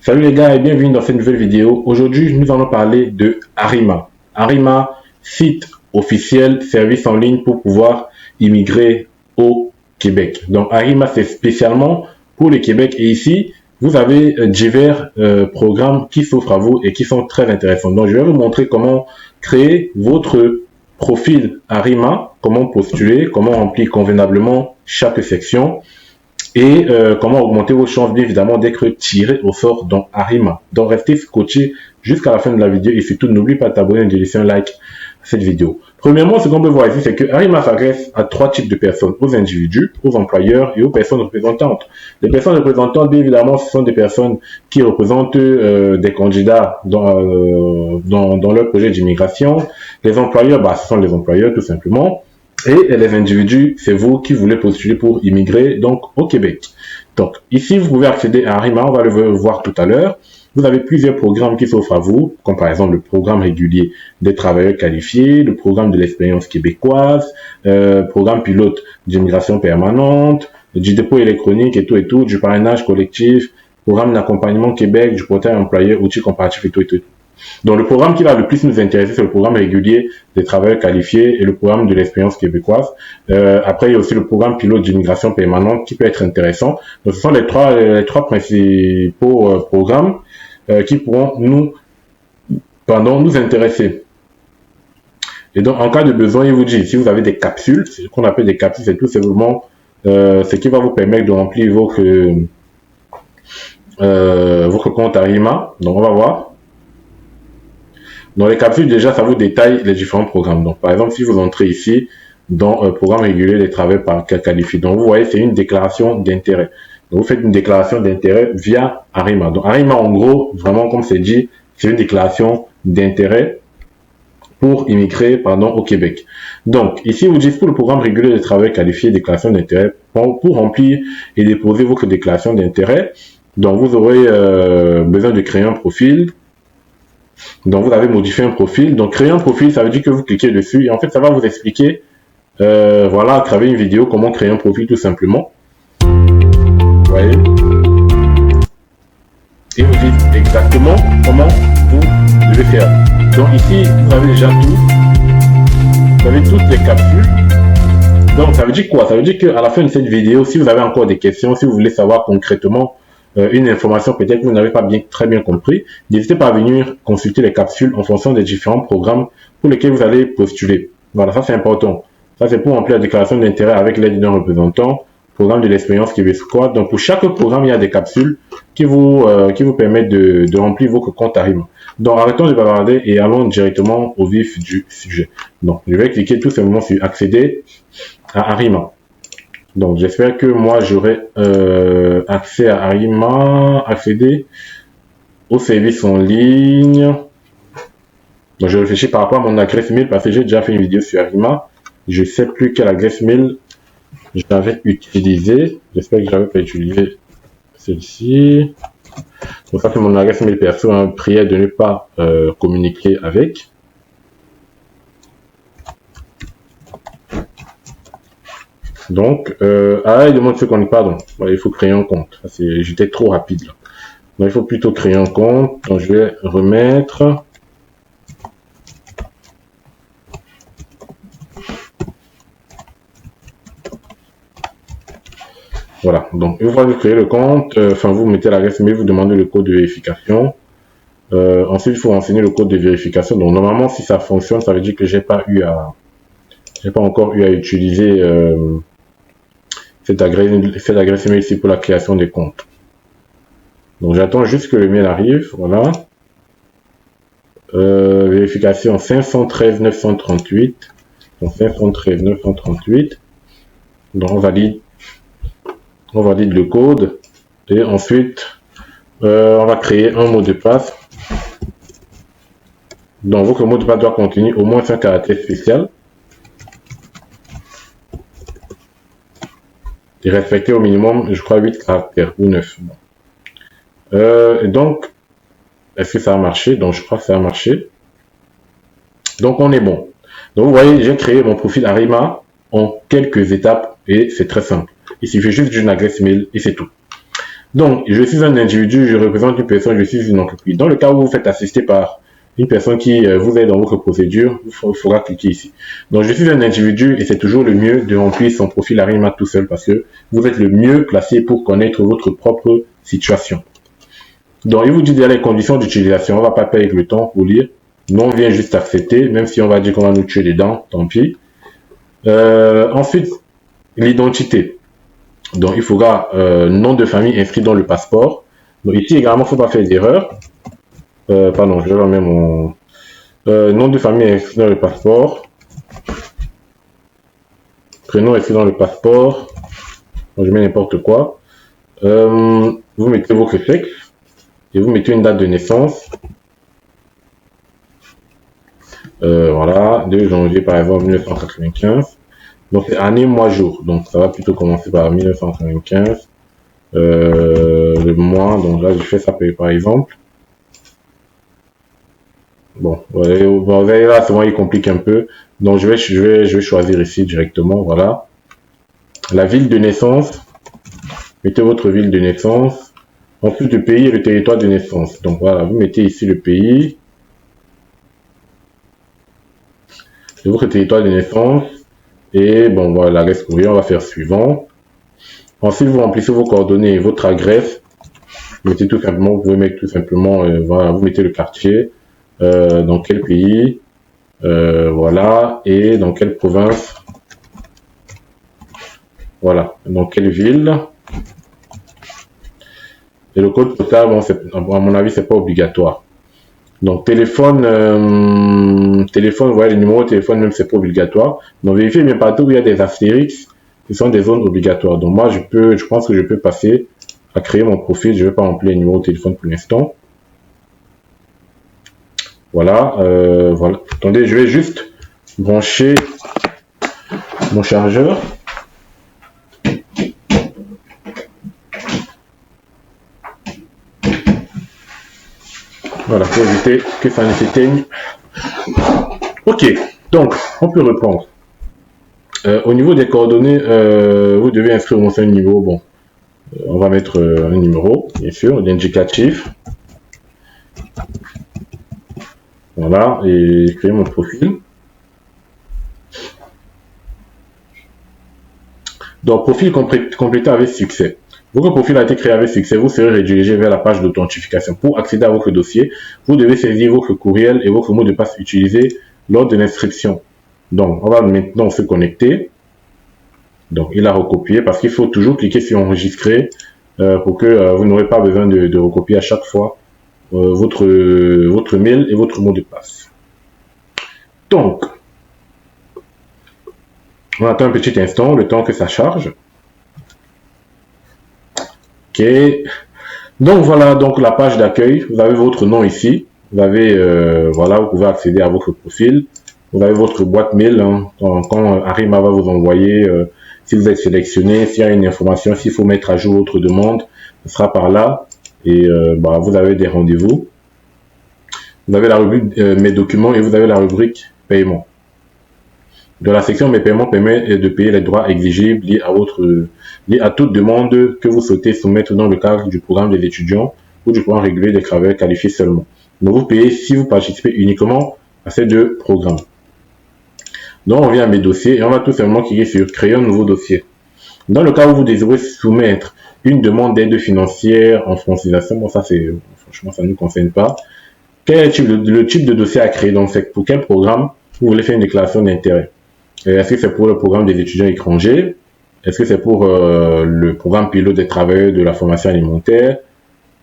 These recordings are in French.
Salut les gars et bienvenue dans cette nouvelle vidéo. Aujourd'hui, nous allons parler de Arima. Arima, site officiel, service en ligne pour pouvoir immigrer au Québec. Donc Arima, c'est spécialement pour le Québec et ici, vous avez divers programmes qui s'offrent à vous et qui sont très intéressants. Donc je vais vous montrer comment créer votre profil Arima, comment postuler, comment remplir convenablement chaque section et comment augmenter vos chances bien évidemment d'être tiré au sort dans Arima. Donc restez scotché jusqu'à la fin de la vidéo et surtout n'oublie pas de t'abonner et de laisser un like à cette vidéo. Premièrement, ce qu'on peut voir ici, c'est que Arima s'adresse à trois types de personnes, aux individus, aux employeurs et aux personnes représentantes. Les personnes représentantes, bien évidemment, ce sont des personnes qui représentent des candidats dans leur projet d'immigration. Les employeurs, ce sont les employeurs tout simplement. Et les individus, c'est vous qui voulez postuler pour immigrer donc au Québec. Donc ici, vous pouvez accéder à Arima, on va le voir tout à l'heure. Vous avez plusieurs programmes qui s'offrent à vous, comme par exemple le programme régulier des travailleurs qualifiés, le programme de l'expérience québécoise, programme pilote d'immigration permanente, du dépôt électronique et tout, du parrainage collectif, programme d'accompagnement Québec, du portail employeur, outils comparatifs et tout. Donc le programme qui va le plus nous intéresser, c'est le programme régulier des travailleurs qualifiés et le programme de l'expérience québécoise. Après, il y a aussi le programme pilote d'immigration permanente qui peut être intéressant. Donc ce sont les trois principaux programmes qui pourront nous intéresser. Et donc en cas de besoin, il vous dit, si vous avez des capsules, ce qu'on appelle des capsules, c'est tout simplement ce qui va vous permettre de remplir votre compte Arima. Donc on va voir. Dans les capsules, déjà, ça vous détaille les différents programmes. Donc, par exemple, si vous entrez ici dans un programme régulier des travailleurs qualifiés, donc vous voyez, c'est une déclaration d'intérêt. Donc, vous faites une déclaration d'intérêt via Arima. Donc, Arima, en gros, vraiment, comme c'est dit, c'est une déclaration d'intérêt pour immigrer, au Québec. Donc, ici, vous dites pour le programme régulier des travailleurs qualifiés, déclaration d'intérêt, pour remplir et déposer votre déclaration d'intérêt. Donc, vous aurez besoin de créer un profil. Donc, vous avez modifié un profil. Donc, créer un profil, ça veut dire que vous cliquez dessus et en fait, ça va vous expliquer, voilà, à travers une vidéo, comment créer un profil tout simplement. Vous voyez? Et vous dites exactement comment vous devez faire. Donc, ici, vous avez déjà tout. Vous avez toutes les capsules. Donc, ça veut dire quoi? Ça veut dire qu'à la fin de cette vidéo, si vous avez encore des questions, si vous voulez savoir concrètement une information peut-être que vous n'avez pas très bien compris, n'hésitez pas à venir consulter les capsules en fonction des différents programmes pour lesquels vous allez postuler. Voilà, ça c'est important. Ça c'est pour remplir la déclaration d'intérêt avec l'aide d'un représentant, programme de l'expérience québécoise. Donc pour chaque programme, il y a des capsules qui vous permettent de remplir votre compte Arima. Donc arrêtons de bavarder et allons directement au vif du sujet. Donc je vais cliquer tout simplement sur accéder à Arima. Donc, j'espère que moi, j'aurai accès à Arima, accéder au service en ligne. Donc, je réfléchis par rapport à mon adresse mail parce que j'ai déjà fait une vidéo sur Arima. Je ne sais plus quelle adresse mail j'avais utilisée. J'espère que j'avais pas utilisé celle-ci. Donc, ça, c'est mon adresse mail perso. Prière de ne pas communiquer avec. Donc, il demande ce qu'on n'est pas. Donc, voilà, il faut créer un compte. J'étais trop rapide là. Donc, il faut plutôt créer un compte. Donc, je vais remettre. Voilà. Donc, une fois que vous créez le compte, vous mettez l'adresse mail, vous demandez le code de vérification. Ensuite, il faut renseigner le code de vérification. Donc, normalement, si ça fonctionne, ça veut dire que j'ai pas encore eu à utiliser cette adresse email ici pour la création des comptes. Donc j'attends juste que le mail arrive, voilà. Vérification 513 938. Donc 513 938. Donc on valide le code et ensuite on va créer un mot de passe. Donc votre mot de passe doit contenir au moins un caractère spécial. Et respecter au minimum, je crois, 8 caractères ou 9. Et donc, est-ce que ça a marché? Donc, je crois que ça a marché. Donc, on est bon. Donc, vous voyez, j'ai créé mon profil Arima en quelques étapes et c'est très simple. Il suffit juste d'une adresse mail et c'est tout. Donc, je suis un individu, je représente une personne, je suis une entreprise. Dans le cas où vous faites assister par une personne qui vous aide dans votre procédure, il faudra cliquer ici. Donc, je suis un individu et c'est toujours le mieux de remplir son profil Arima tout seul parce que vous êtes le mieux placé pour connaître votre propre situation. Donc, il vous dit déjà les conditions d'utilisation. On va pas perdre le temps pour lire. Non, on vient juste accepter, même si on va dire qu'on va nous tuer dedans, tant pis. Ensuite, l'identité. Donc, il faudra nom de famille inscrit dans le passeport. Donc, ici également, il ne faut pas faire d'erreur. Pardon, je vais remettre mon nom de famille inscrit dans le passeport. Prénom inscrit dans le passeport. Donc, je mets n'importe quoi. Vous mettez votre sexe et vous mettez une date de naissance. Voilà, 2 janvier par exemple 1995. Donc c'est année, mois, jour. Donc ça va plutôt commencer par 1995. Le mois, donc là je fais ça par exemple. Bon, vous voyez là, souvent il complique un peu. Donc je vais choisir ici directement, voilà. La ville de naissance. Mettez votre ville de naissance. Ensuite le pays et le territoire de naissance. Donc voilà, vous mettez ici le pays. De votre territoire de naissance. Et bon, voilà, reste courrier, on va faire suivant. Ensuite, vous remplissez vos coordonnées, votre adresse. Vous mettez tout simplement, vous pouvez mettre tout simplement, voilà, vous mettez le quartier, dans quel pays, voilà, et dans quelle province, voilà, dans quelle ville. Et le code postal, bon, à mon avis, c'est pas obligatoire. Donc téléphone, téléphone, vous voyez le numéro de téléphone même c'est pas obligatoire. Donc vérifiez bien partout où il y a des astérix, ce sont des zones obligatoires. Donc moi je pense que je peux passer à créer mon profil. Je vais pas remplir le numéro de téléphone pour l'instant. Voilà, voilà. Attendez, je vais juste brancher mon chargeur. Voilà, pour éviter que ça ne s'éteigne. Ok, donc, on peut reprendre. Au niveau des coordonnées, vous devez inscrire au moins un niveau. Bon, on va mettre un numéro, bien sûr, l'indicatif. Voilà, et créer mon profil. Donc, profil complété avec succès. Votre profil a été créé avec succès, vous serez redirigé vers la page d'authentification. Pour accéder à votre dossier, vous devez saisir votre courriel et votre mot de passe utilisé lors de l'inscription. Donc, on va maintenant se connecter. Donc, il a recopié parce qu'il faut toujours cliquer sur enregistrer pour que vous n'aurez pas besoin de recopier à chaque fois votre mail et votre mot de passe. Donc, on attend un petit instant, le temps que ça charge. Ok, donc voilà donc la page d'accueil. Vous avez votre nom ici. Vous avez voilà, vous pouvez accéder à votre profil. Vous avez votre boîte mail hein, quand Arima va vous envoyer. Si vous êtes sélectionné, s'il y a une information, s'il faut mettre à jour votre demande, ce sera par là. Et bah, vous avez des rendez-vous. Vous avez la rubrique mes documents et vous avez la rubrique paiement. Dans la section mes paiements permet de payer les droits exigibles liés à toute demande que vous souhaitez soumettre dans le cadre du programme des étudiants ou du programme régulier des travailleurs qualifiés seulement. Donc vous payez si vous participez uniquement à ces deux programmes. Donc on vient à mes dossiers et on va tout simplement cliquer sur créer un nouveau dossier. Dans le cas où vous désirez soumettre une demande d'aide financière en francisation, bon ça c'est franchement ça ne nous concerne pas. Quel est le type de dossier à créer? Donc c'est pour quel programme vous voulez faire une déclaration d'intérêt? Est-ce que c'est pour le programme des étudiants étrangers? Est-ce que c'est pour le programme pilote des travailleurs de la formation alimentaire?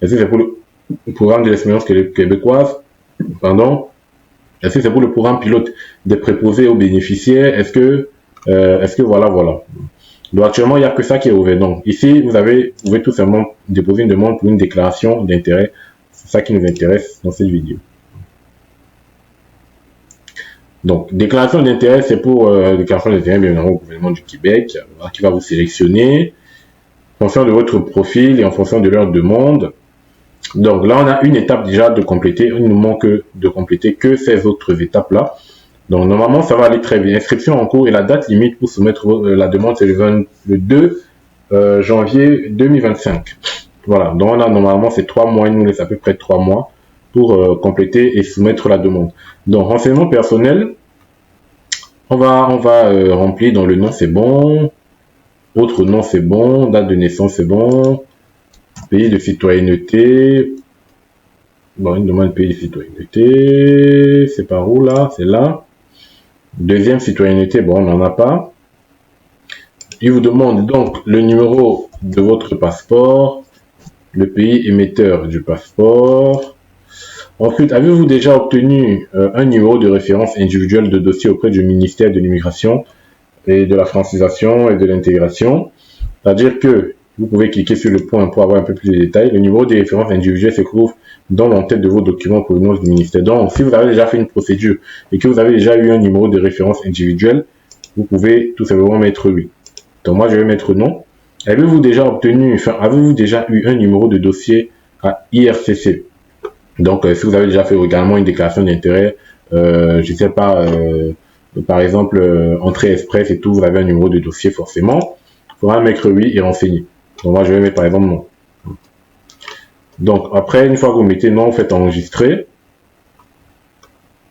Est-ce que c'est pour le programme de l'expérience québécoise? Pardon. Est-ce que c'est pour le programme pilote des préposés aux bénéficiaires? Est-ce que voilà. Donc actuellement, il n'y a que ça qui est ouvert. Donc ici, vous pouvez tout simplement déposer une demande pour une déclaration d'intérêt. C'est ça qui nous intéresse dans cette vidéo. Donc, déclaration d'intérêt, c'est pour déclaration d'intérêt, bien évidemment, au gouvernement du Québec, qui va vous sélectionner en fonction de votre profil et en fonction de leur demande. Donc là, on a une étape déjà de compléter. Il nous manque de compléter que ces autres étapes-là. Donc normalement, ça va aller très bien. Inscription en cours et la date limite pour soumettre la demande, c'est le 2 janvier 2025. Voilà, donc on a normalement c'est 3 mois, il nous laisse à peu près 3 mois pour compléter et soumettre la demande. Donc renseignement personnel, on va remplir dans le nom c'est bon, autre nom c'est bon, date de naissance c'est bon, pays de citoyenneté, bon une demande de pays de citoyenneté, c'est par où là, c'est là. Deuxième citoyenneté, bon on n'en a pas. Il vous demande donc le numéro de votre passeport, le pays émetteur du passeport. Ensuite, avez-vous déjà obtenu un numéro de référence individuel de dossier auprès du ministère de l'Immigration et de la francisation et de l'intégration? C'est-à-dire que vous pouvez cliquer sur le point pour avoir un peu plus de détails. Le numéro de référence individuelle se trouve dans l'entête de vos documents provenant du ministère. Donc, si vous avez déjà fait une procédure et que vous avez déjà eu un numéro de référence individuelle, vous pouvez tout simplement mettre oui. Donc, moi, je vais mettre non. Avez-vous déjà obtenu, enfin, avez-vous déjà eu un numéro de dossier à IRCC? Donc, si vous avez déjà fait également une déclaration d'intérêt, je sais pas, par exemple, entrée express et tout, vous avez un numéro de dossier forcément. Il faudra mettre oui et renseigner. Donc, moi, je vais mettre par exemple non. Donc, après, une fois que vous mettez non, vous faites enregistrer.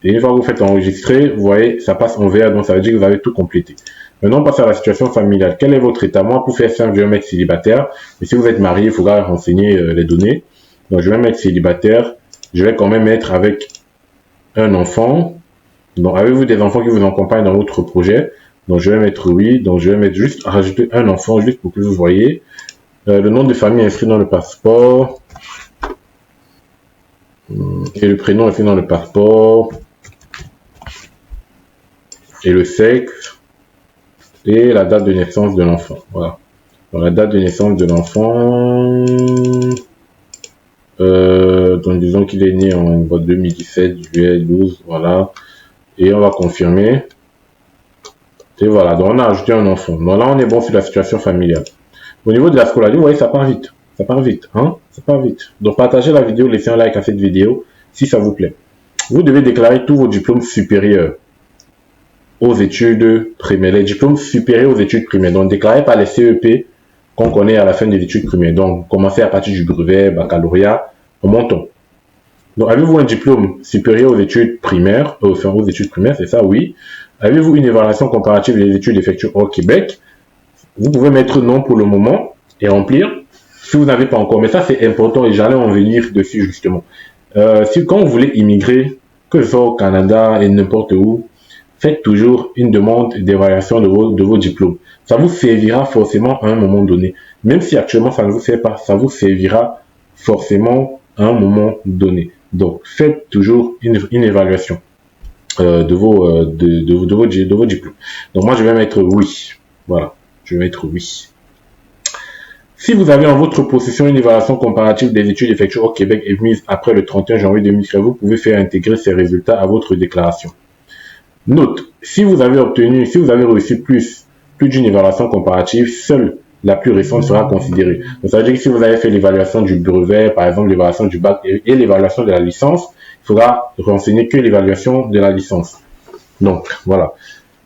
Et une fois que vous faites enregistrer, vous voyez, ça passe en vert, donc ça veut dire que vous avez tout complété. Maintenant, on passe à la situation familiale. Quel est votre état? Moi, pour faire simple, je vais mettre célibataire. Mais si vous êtes marié, il faudra renseigner les données. Donc, je vais mettre célibataire. Je vais quand même mettre avec un enfant. Donc, avez-vous des enfants qui vous accompagnent dans votre projet? Donc, je vais mettre oui. Donc, je vais mettre juste rajouter un enfant, juste pour que vous voyez. Le nom de famille inscrit dans le passeport. Et le prénom inscrit dans le passeport. Et le sexe. Et la date de naissance de l'enfant. Voilà. Donc, la date de naissance de l'enfant. Donc disons qu'il est né en 2017, juillet 12, voilà. Et on va confirmer. Et voilà, donc on a ajouté un enfant. Donc là, on est bon sur la situation familiale. Au niveau de la scolarité, vous voyez, ça part vite. Ça part vite, hein? Ça part vite. Donc partagez la vidéo, laissez un like à cette vidéo si ça vous plaît. Vous devez déclarer tous vos diplômes supérieurs aux études primaires. Les diplômes supérieurs aux études primaires. Donc déclarez pas les CEP qu'on connaît à la fin des études primaires. Donc commencez à partir du brevet, baccalauréat, en montant. Donc, avez-vous un diplôme supérieur aux études primaires, enfin aux études primaires, c'est ça, oui. Avez-vous une évaluation comparative des études effectuées au Québec? Vous pouvez mettre non pour le moment et remplir si vous n'avez pas encore. Mais ça, c'est important et j'allais en venir dessus justement. Quand vous voulez immigrer, que ce soit au Canada et n'importe où, faites toujours une demande d'évaluation de vos diplômes. Ça vous servira forcément à un moment donné. Même si actuellement ça ne vous sert pas, ça vous servira forcément à un moment donné. Donc, faites toujours une évaluation de vos diplômes. Donc, moi, je vais mettre oui. Voilà, je vais mettre oui. Si vous avez en votre possession une évaluation comparative des études effectuées au Québec émise après le 31 janvier 2013, vous pouvez faire intégrer ces résultats à votre déclaration. Note, si vous avez reçu plus d'une évaluation comparative, seule la plus récente sera considérée. Donc, ça veut dire que si vous avez fait l'évaluation du brevet, par exemple l'évaluation du bac et l'évaluation de la licence, il faudra renseigner que l'évaluation de la licence. Donc, voilà.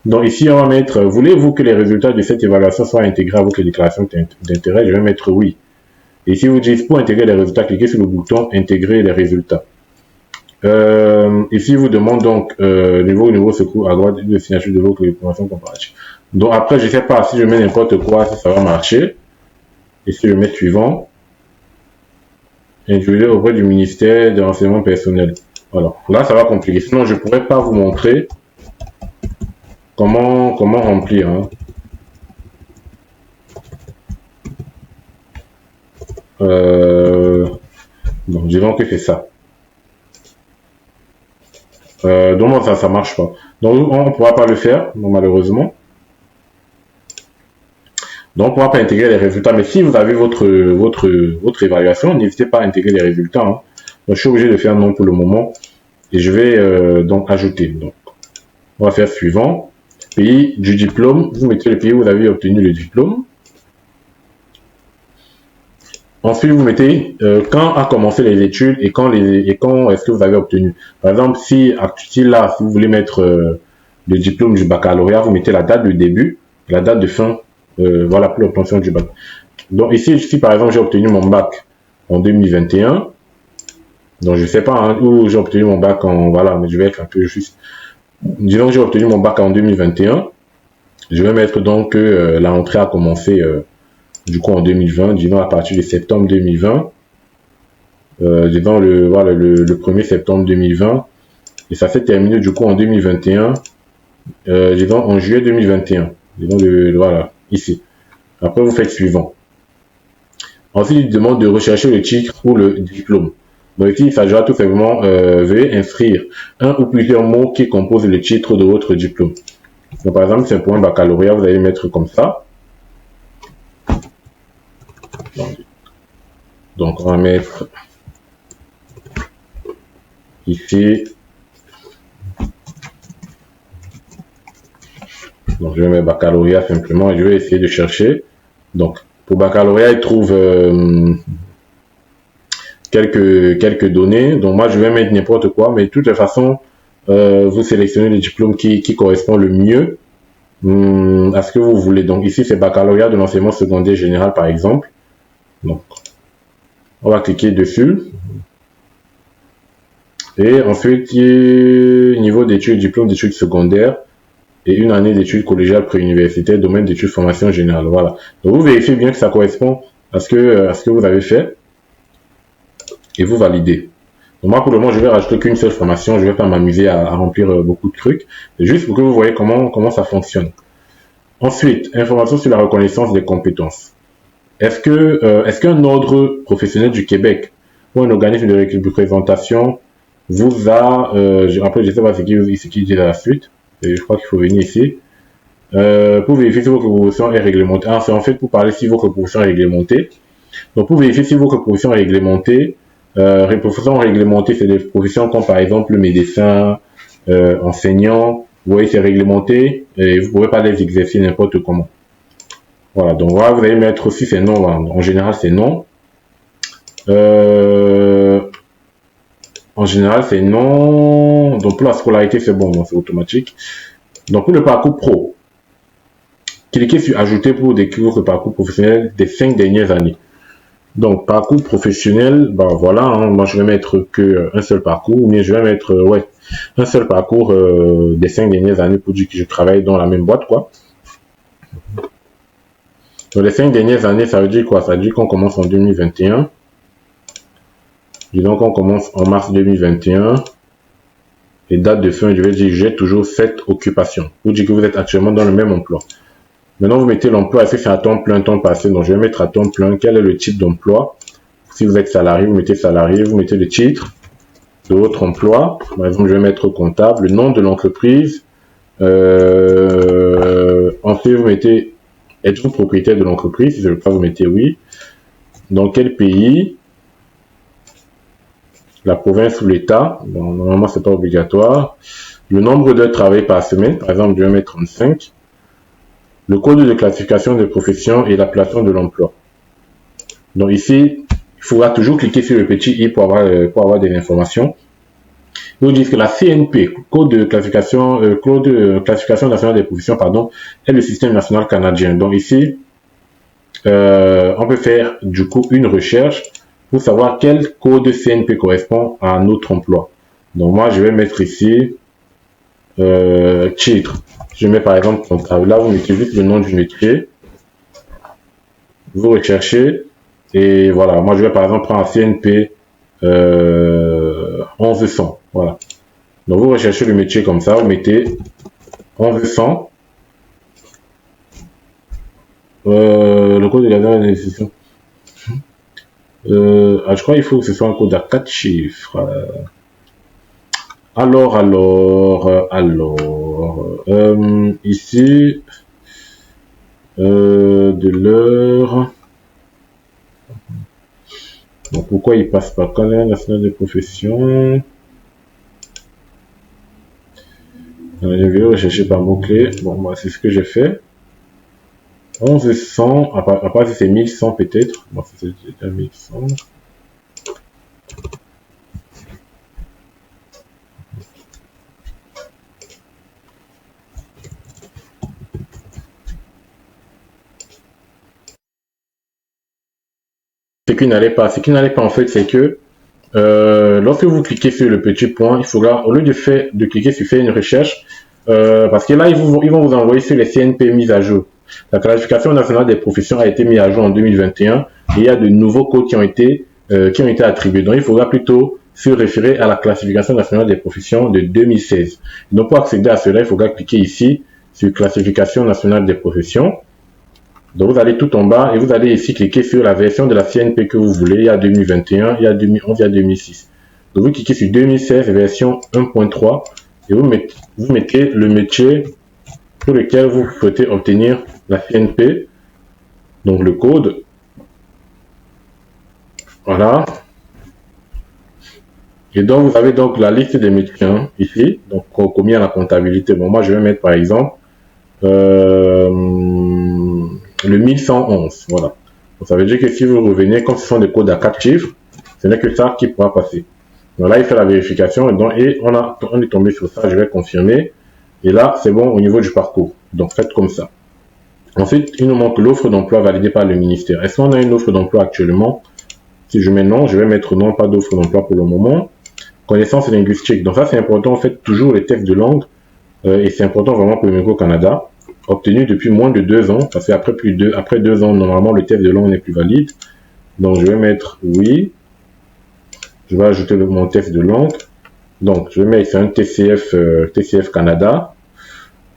Donc, ici, on va mettre, voulez-vous que les résultats de cette évaluation soient intégrés à votre déclaration d'intérêt? Je vais mettre oui. Et si vous dites pour intégrer les résultats, cliquez sur le bouton intégrer les résultats. Ici, vous demande donc niveau se trouve à droite de signature de votre information comparative. Donc après, je sais pas si je mets n'importe quoi, si ça va marcher. Et si je mets suivant, individuel auprès du ministère de l'enseignement personnel. Voilà. Là, ça va compliquer. Sinon, je pourrais pas vous montrer comment remplir. Hein. Bon, disons que c'est ça. Donc ça marche pas. Donc on ne pourra pas le faire, donc, malheureusement. Donc on ne pourra pas intégrer les résultats. Mais si vous avez votre évaluation, n'hésitez pas à intégrer les résultats. Hein. Donc, je suis obligé de faire non pour le moment. Et je vais donc ajouter. Donc on va faire suivant. Pays du diplôme. Vous mettez le pays où vous avez obtenu le diplôme. Ensuite, vous mettez quand a commencé les études et quand est-ce que vous avez obtenu. Par exemple, si là, si vous voulez mettre le diplôme du baccalauréat, vous mettez la date de début, la date de fin, voilà, pour l'obtention du bac. Donc ici, si par exemple j'ai obtenu mon bac en 2021. Donc, je ne sais pas hein, où j'ai obtenu mon bac en... Voilà, mais je vais être un peu juste. Disons que j'ai obtenu mon bac en 2021. Je vais mettre donc que la rentrée a commencé du coup en 2020, disons à partir de septembre 2020. Disons voilà, le 1er septembre 2020. Et ça s'est terminé du coup en 2021. Disons en juillet 2021. Disons voilà, ici. Après, vous faites suivant. Ensuite, il demande de rechercher le titre ou le diplôme. Donc ici, il s'agira tout simplement, veuillez inscrire un ou plusieurs mots qui composent le titre de votre diplôme. Donc par exemple, c'est pour un baccalauréat, vous allez mettre comme ça. Donc on va mettre ici. Donc je vais mettre baccalauréat simplement et je vais essayer de chercher. Donc pour baccalauréat, il trouve quelques données. Donc moi, je vais mettre n'importe quoi, mais de toute façon, vous sélectionnez le diplôme qui correspond le mieux à ce que vous voulez. Donc ici, c'est baccalauréat de l'enseignement secondaire général, par exemple. Donc, on va cliquer dessus. Et ensuite, niveau d'études, diplôme d'études secondaires et une année d'études collégiales préuniversitaires, domaine d'études formation générale. Voilà. Donc vous vérifiez bien que ça correspond à ce que vous avez fait et vous validez. Donc moi, pour le moment, je vais rajouter qu'une seule formation. Je vais pas m'amuser à remplir beaucoup de trucs. C'est juste pour que vous voyez comment ça fonctionne. Ensuite, information sur la reconnaissance des compétences. Est-ce qu'un ordre professionnel du Québec ou un organisme de représentation vous a, je sais pas ce qu'il dit à la suite, et je crois qu'il faut venir ici, pour vérifier si votre proposition est réglementée. Ah, c'est en fait pour parler si votre proposition est réglementée. Donc, pour vérifier si votre proposition est réglementée, les professions réglementées, c'est des professions comme par exemple médecin, enseignant. Vous voyez, c'est réglementé et vous ne pouvez pas les exercer n'importe comment. Voilà, donc voilà, vous allez mettre aussi c'est non. Voilà. En général, c'est non. En général, c'est non. Donc pour la scolarité, c'est bon, c'est automatique. Donc pour le parcours pro, cliquez sur ajouter pour décrire votre parcours professionnel des 5 dernières années. Donc, parcours professionnel, ben voilà, hein, moi je vais mettre que un seul parcours, mais je vais mettre, un seul parcours des 5 dernières années pour dire que je travaille dans la même boîte, quoi. Donc, les 5 dernières années, ça veut dire quoi? Ça veut dire qu'on commence en 2021. Disons qu'on commence en mars 2021. Et date de fin, je vais dire, j'ai toujours cette occupation. Pour dire que vous êtes actuellement dans le même emploi. Maintenant, vous mettez l'emploi, est-ce que c'est à temps plein, temps passé? Donc, je vais mettre à temps plein. Quel est le type d'emploi? Si vous êtes salarié, vous mettez salarié, vous mettez le titre de votre emploi. Par exemple, je vais mettre comptable, le nom de l'entreprise. Ensuite, vous mettez, êtes-vous propriétaire de l'entreprise? Si c'est le cas, vous mettez oui. Dans quel pays? La province ou l'État. Bon, normalement, c'est pas obligatoire. Le nombre d'heures travaillées par semaine. Par exemple, je vais mettre 35. Le code de classification des professions et l'appellation de l'emploi. Donc ici, il faudra toujours cliquer sur le petit i pour avoir des informations. Ils nous disent que la CNP, code de classification nationale des professions, pardon, est le système national canadien. Donc ici, on peut faire du coup une recherche pour savoir quel code CNP correspond à notre emploi. Donc moi, je vais mettre ici titre. Je mets par exemple comptable. Là, vous mettez juste le nom du métier. Vous recherchez. Et voilà, moi je vais par exemple prendre un CNP 1100. Voilà. Donc vous recherchez le métier comme ça, vous mettez 1100. Le code de la décision. Je crois qu'il faut que ce soit un code à 4 chiffres. Ici, de l'heure. Donc pourquoi il passe pas quand même national de profession? Je vais rechercher par mot-clé. Bon, moi, c'est ce que j'ai fait. 1100, à part si c'est 1100 peut-être. Bon, c'est déjà 1100. qui n'allait pas. Ce qui n'allait pas en fait, c'est que lorsque vous cliquez sur le petit point, il faudra, au lieu de cliquer sur faire une recherche, parce que là, ils vont vous envoyer sur les CNP mises à jour. La classification nationale des professions a été mise à jour en 2021 et il y a de nouveaux codes qui ont été attribués. Donc, il faudra plutôt se référer à la classification nationale des professions de 2016. Donc, pour accéder à cela, il faudra cliquer ici sur classification nationale des professions. Donc, vous allez tout en bas et vous allez ici cliquer sur la version de la CNP que vous voulez. Il y a 2021, il y a 2011, il y a 2006. Donc, vous cliquez sur 2016 version 1.3 et vous mettez le métier pour lequel vous souhaitez obtenir la CNP. Donc, le code. Voilà. Et donc, vous avez donc la liste des métiers ici. Donc, commis à la comptabilité. Bon, moi, je vais mettre par exemple le 1111, voilà. Donc, ça veut dire que si vous revenez, comme ce sont des codes à 4 chiffres, ce n'est que ça qui pourra passer. Donc là, il fait la vérification et on est tombé sur ça, je vais confirmer. Et là, c'est bon au niveau du parcours. Donc, faites comme ça. Ensuite, il nous manque l'offre d'emploi validée par le ministère. Est-ce qu'on a une offre d'emploi actuellement? Si je mets non, je vais mettre non, pas d'offre d'emploi pour le moment. Connaissances linguistiques. Donc ça, c'est important, en fait, toujours les tests de langue. Et c'est important vraiment pour le Micro-Canada. Obtenu depuis moins de 2 ans, parce qu'après après 2 ans, normalement, le test de langue n'est plus valide. Donc, je vais mettre oui. Je vais ajouter mon test de langue. Donc, je vais mettre un TCF Canada.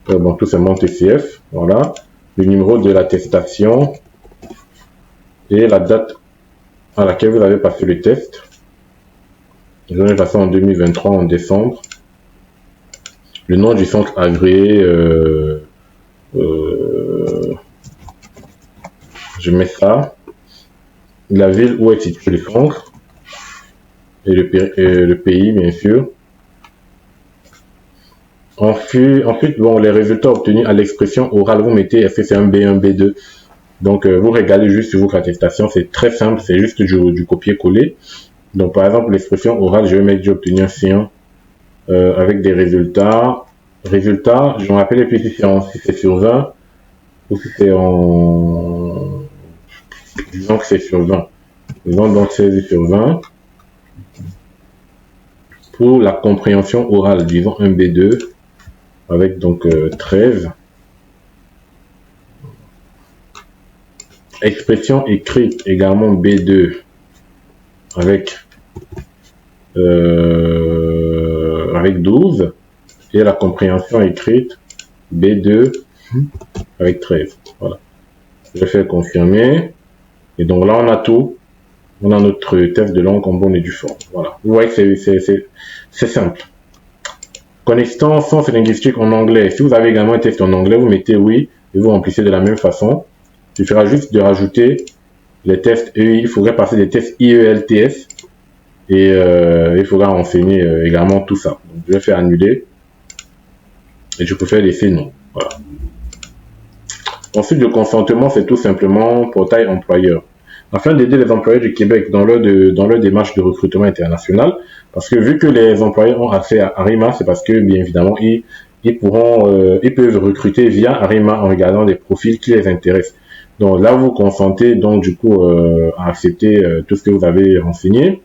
Bon, tout simplement TCF. Voilà. Le numéro de l'attestation et la date à laquelle vous avez passé le test. Je vais passer en 2023, en décembre. Le nom du centre agréé. Je mets ça. La ville où est situé le centre. Et le pays, bien sûr. Ensuite, bon, les résultats obtenus à l'expression orale, vous mettez, est-ce que c'est un B1, B2? Donc, vous regardez juste sur votre attestation. C'est très simple, c'est juste du copier-coller. Donc, par exemple, l'expression orale, je vais mettre j'ai obtenu un C1 avec des résultats. Résultats, je me rappelle plus si c'est sur 20 ou si c'est en... Disons que c'est sur 20. Disons donc 16 sur 20. Pour la compréhension orale, disons un B2 avec donc 13. Expression écrite également B2 avec 12 et la compréhension écrite B2 avec 13. Voilà. Je vais faire confirmer et donc là on a tout. On a notre test de langue en bonne et due forme. Voilà. Vous voyez que c'est simple. Connaissance linguistique en anglais. Si vous avez également un test en anglais, vous mettez oui et vous remplissez de la même façon. Il suffira juste de rajouter les tests EI. Il faudrait passer des tests IELTS et il faudra renseigner également tout ça. Donc, je vais faire annuler et je peux faire laisser non. Voilà. Ensuite, le consentement, c'est tout simplement portail employeur. Afin d'aider les employeurs du Québec dans leur démarche de recrutement international, parce que vu que les employeurs ont accès à Arima, c'est parce que, bien évidemment, ils peuvent recruter via Arima en regardant des profils qui les intéressent. Donc là, vous consentez donc du coup à accepter tout ce que vous avez renseigné.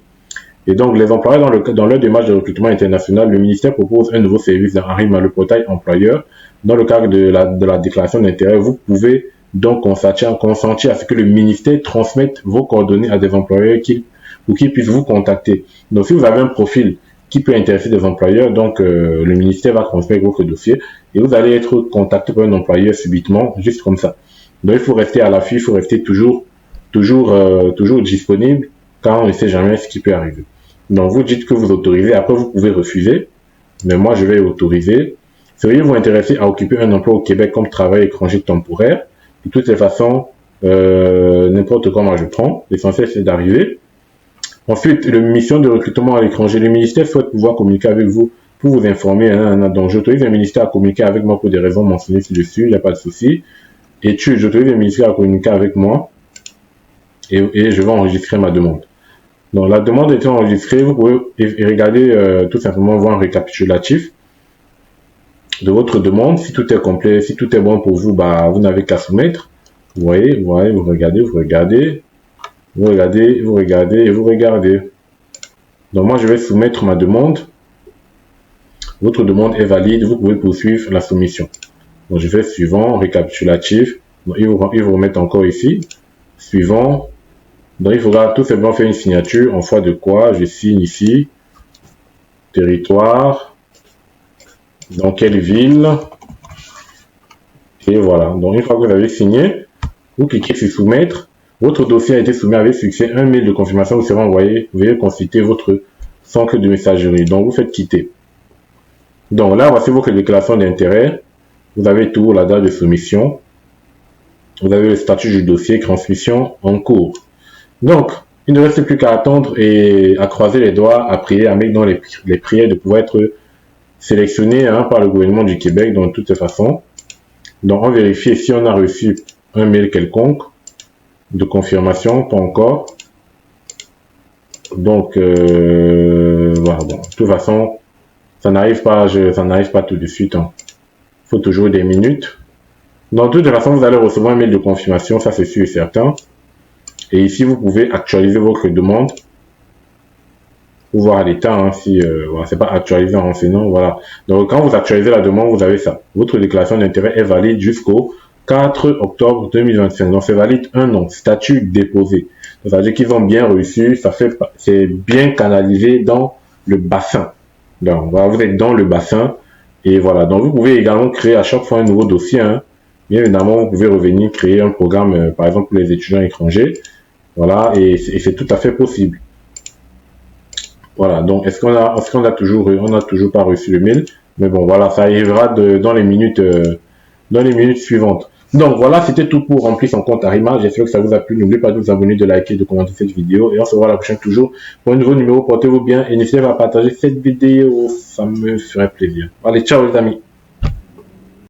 Et donc, les employeurs, dans leur démarche de recrutement international, le ministère propose un nouveau service dans Arima, le portail employeur. Dans le cadre de la déclaration d'intérêt, vous pouvez donc consentir à ce que le ministère transmette vos coordonnées à des employeurs qui puissent vous contacter. Donc, si vous avez un profil qui peut intéresser des employeurs, donc le ministère va transmettre votre dossier et vous allez être contacté par un employeur subitement, juste comme ça. Donc, il faut rester à l'affût, il faut rester toujours disponible, car on ne sait jamais ce qui peut arriver. Donc, vous dites que vous autorisez, après vous pouvez refuser, mais moi je vais autoriser. Seriez-vous intéressé à occuper un emploi au Québec comme travail étranger temporaire? De toutes les façons, n'importe comment je prends. L'essentiel, c'est d'arriver. Ensuite, la mission de recrutement à l'étranger. Le ministère souhaite pouvoir communiquer avec vous pour vous informer. Donc, j'autorise le ministère à communiquer avec moi pour des raisons mentionnées ci-dessus. Il n'y a pas de souci. Études, j'autorise le ministère à communiquer avec moi et je vais enregistrer ma demande. Donc, la demande étant enregistrée, vous pouvez regarder tout simplement voir un récapitulatif de votre demande. Si tout est complet, si tout est bon pour vous, bah, vous n'avez qu'à soumettre. Vous voyez, vous regardez. Vous regardez, vous regardez et vous regardez. Donc moi, je vais soumettre ma demande. Votre demande est valide. Vous pouvez poursuivre la soumission. Donc je fais suivant, récapitulatif. Donc il vous remet encore ici. Suivant. Donc il faudra tout simplement faire une signature en foi de quoi je signe ici. Territoire. Dans quelle ville. Et voilà. Donc une fois que vous avez signé, vous cliquez sur soumettre. Votre dossier a été soumis avec succès. Un mail de confirmation vous sera envoyé. Veuillez consulter votre centre de messagerie. Donc vous faites quitter. Donc là, voici votre déclaration d'intérêt. Vous avez tout, la date de soumission. Vous avez le statut du dossier, transmission en cours. Donc, il ne reste plus qu'à attendre et à croiser les doigts, à prier, à mettre dans les prières de pouvoir être sélectionné par le gouvernement du Québec dans toutes les façons. Donc, on vérifie si on a reçu un mail quelconque de confirmation, pas encore. Donc, voilà, bon, de toute façon, ça n'arrive pas tout de suite. Il faut toujours des minutes. Dans toute façon, vous allez recevoir un mail de confirmation, ça c'est sûr et certain. Et ici, vous pouvez actualiser votre demande pour voir l'état, si voilà, c'est pas actualisé en renseignant, voilà. Donc, quand vous actualisez la demande, vous avez ça. Votre déclaration d'intérêt est valide jusqu'au 4 octobre 2025. Donc, c'est valide un an. Statut déposé. Ça veut dire qu'ils ont bien reçu, c'est bien canalisé dans le bassin. Donc, voilà, vous êtes dans le bassin. Et voilà. Donc, vous pouvez également créer à chaque fois un nouveau dossier, Bien évidemment, vous pouvez revenir créer un programme, par exemple, pour les étudiants étrangers. Voilà, et c'est tout à fait possible. Voilà, donc est-ce qu'on a toujours, on n'a toujours pas reçu le mail, mais bon, voilà, ça arrivera dans les minutes suivantes. Donc voilà, c'était tout pour remplir son compte Arima. J'espère que ça vous a plu. N'oubliez pas de vous abonner, de liker, de commenter cette vidéo, et on se voit la prochaine toujours pour un nouveau numéro. Portez-vous bien et n'hésitez pas à partager cette vidéo, ça me ferait plaisir. Allez, ciao les amis.